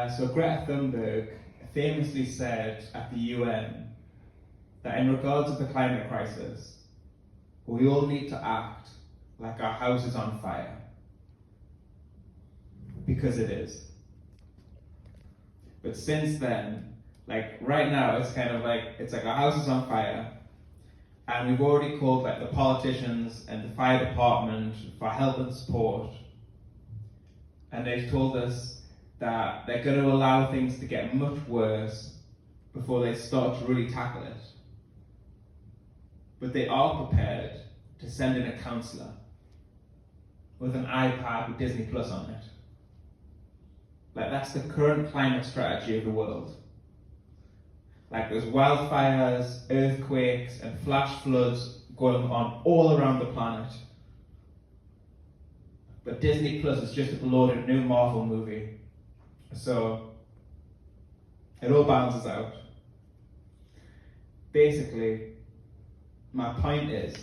So Greta Thunberg famously said at the UN that in regards to the climate crisis, we all need to act like our house is on fire. Because it is. But since then, like right now, it's like our house is on fire, and we've already called like the politicians and the fire department for help and support, and they've told us that they're going to allow things to get much worse before they start to really tackle it. But they are prepared to send in a counsellor with an iPad with Disney Plus on it. Like, that's the current climate strategy of the world. Like, there's wildfires, earthquakes, and flash floods going on all around the planet. But Disney Plus has just uploaded a new Marvel movie. So, it all balances out. Basically, my point is,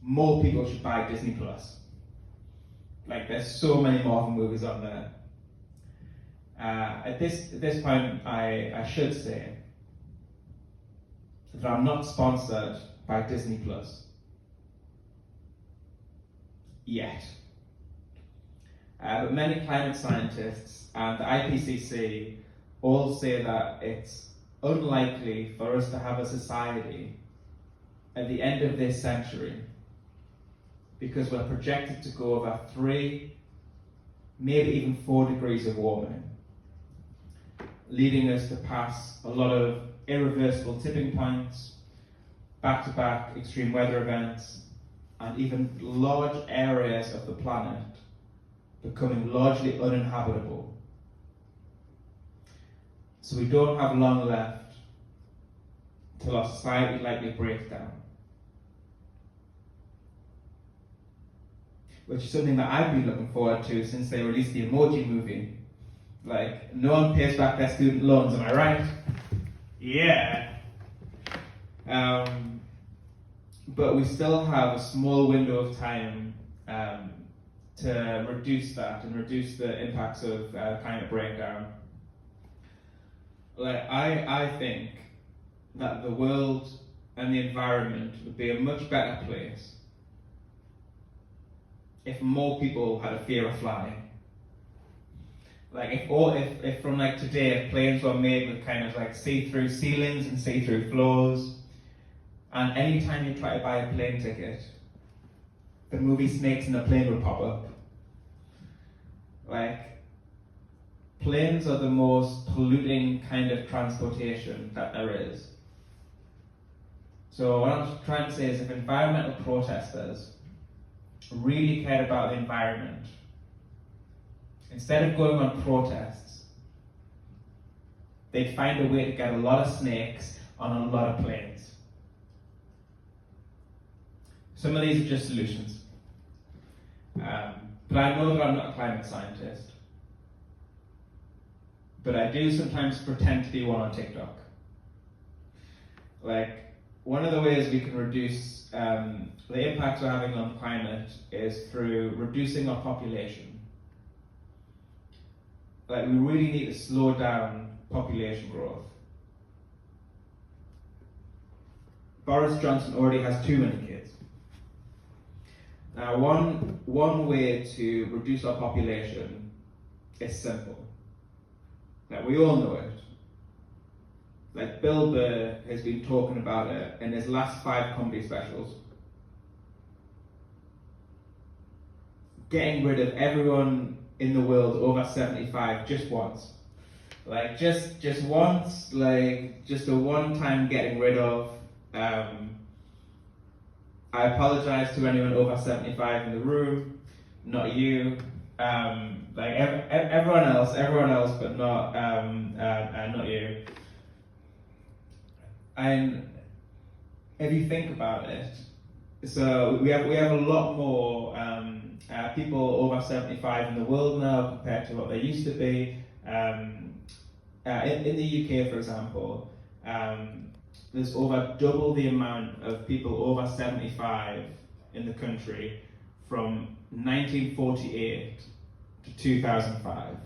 more people should buy Disney Plus. Like, there's so many Marvel movies on there. At this point, I should say that I'm not sponsored by Disney Plus yet. But many climate scientists and the IPCC all say that it's unlikely for us to have a society at the end of this century, because we're projected to go over 3, maybe even 4 degrees of warming, leading us to pass a lot of irreversible tipping points, back-to-back extreme weather events, and even large areas of the planet becoming largely uninhabitable. So we don't have long left till our society likely breaks down. Which is something that I've been looking forward to since they released the Emoji Movie. Like, no one pays back their student loans, am I right? Yeah. But we still have a small window of time to reduce that and reduce the impacts of climate breakdown. Like, I think that the world and the environment would be a much better place if more people had a fear of flying. Like, if from like today, if planes were made with kind of like see-through ceilings and see-through floors, and anytime you try to buy a plane ticket, the movie Snakes in a Plane would pop up. Like, planes are the most polluting kind of transportation that there is. So what I'm trying to say is, if environmental protesters really cared about the environment, instead of going on protests, they'd find a way to get a lot of snakes on a lot of planes. Some of these are just solutions. But I know that I'm not a climate scientist. But I do sometimes pretend to be one on TikTok. Like, one of the ways we can reduce the impacts we're having on the climate is through reducing our population. Like, we really need to slow down population growth. Boris Johnson already has too many kids. Now, one way to reduce our population is simple. Like, we all know it. Like, Bill Burr has been talking about it in his last 5 comedy specials. Getting rid of everyone in the world over 75 just once. Like, just once, like, just a one-time getting rid of. I apologize to anyone over 75 in the room, not you. Like, everyone else, but not you. And if you think about it, so we have a lot more people over 75 in the world now compared to what there used to be. In the UK, for example, there's over double the amount of people over 75 in the country from 1948 to 2005.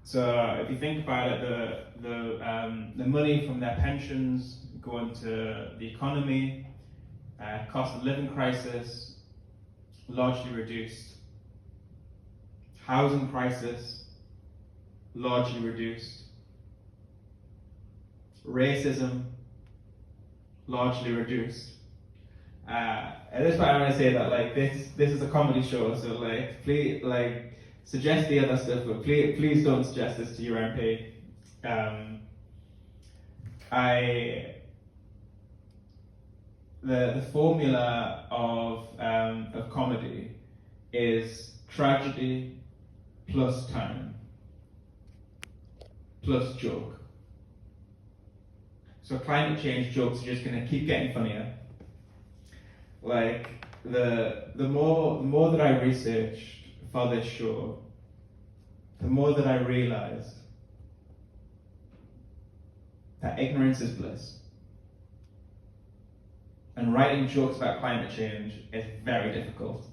So if you think about it, the money from their pensions going to the economy, cost of living crisis, largely reduced. Housing crisis, largely reduced. Racism, largely reduced. At this point, I want to say that like this is a comedy show, so like please suggest the other stuff, but please don't suggest this to your MP. The formula of comedy is tragedy plus time plus joke. So climate change jokes are just going to keep getting funnier. Like the more that I researched for this show, the more that I realized that ignorance is bliss. And writing jokes about climate change is very difficult.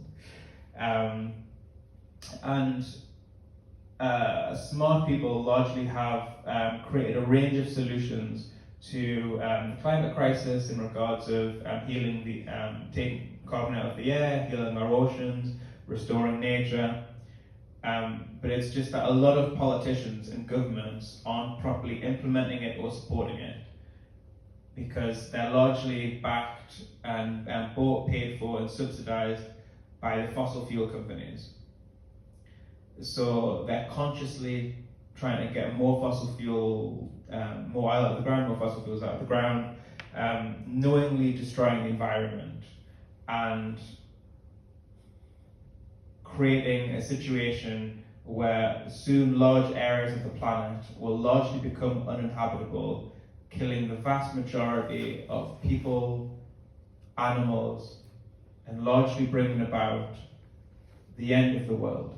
Smart people largely have created a range of solutions to the climate crisis in regards of taking carbon out of the air, healing our oceans, restoring nature. But it's just that a lot of politicians and governments aren't properly implementing it or supporting it, because they're largely backed and bought, paid for, and subsidized by the fossil fuel companies. So they're consciously trying to get more fossil fuel, more oil out of the ground, more fossil fuels out of the ground, knowingly destroying the environment and creating a situation where soon large areas of the planet will largely become uninhabitable, killing the vast majority of people, animals, and largely bringing about the end of the world.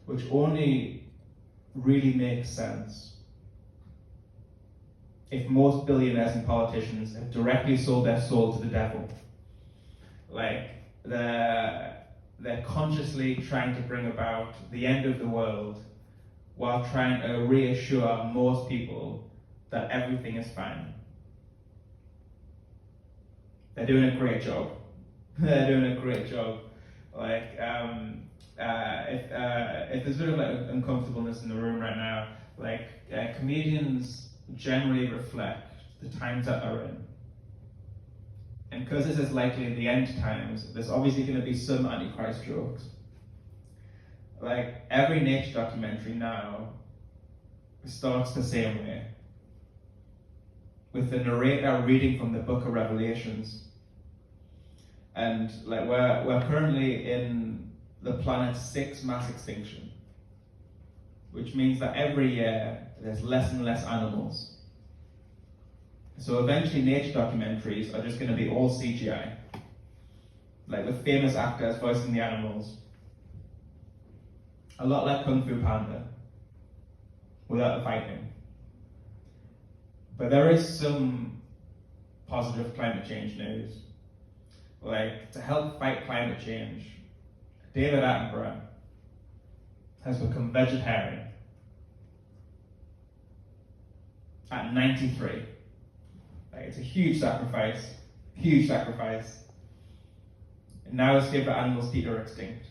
Which only really makes sense if most billionaires and politicians have directly sold their soul to the devil. Like, they're consciously trying to bring about the end of the world while trying to reassure most people that everything is fine. They're doing a great job. They're doing a great job. Like, if there's a bit of like uncomfortableness in the room right now, like comedians generally reflect the times that they're in. And because this is likely the end times, there's obviously going to be some antichrist jokes. Like every nature documentary now starts the same way, with the narrator reading from the book of Revelations. And like we're currently in the planet's 6th mass extinction, which means that every year there's less and less animals. So eventually nature documentaries are just going to be all CGI, like with famous actors voicing the animals. A lot like Kung Fu Panda, without the fighting. But there is some positive climate change news. Like, to help fight climate change, David Attenborough has become vegetarian at 93. Like, it's a huge sacrifice, huge sacrifice. And now his favorite animals, Peter, are extinct.